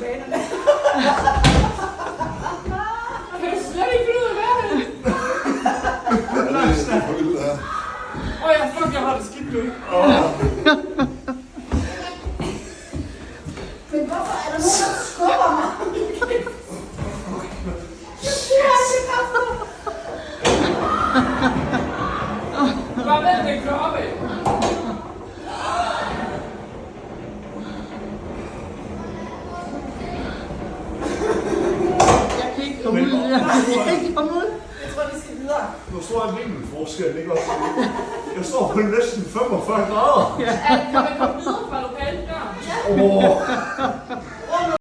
rutsjebanerne. Kan du slet ikke finde ud af hverdagen? Jeg har det skidt nu. Men hvorfor er der nogen, der skubber mig? Jeg siger ikke kaffe. Bare vent, den kører opad. Jeg kan ikke komme ud. Jeg kan ikke komme ud. Jeg tror, vi skal videre. Nu står jeg vinkelforskel, ikke også? Jeg står på næsten 45 grader. Kan man komme videre fra lokalet der? Åh.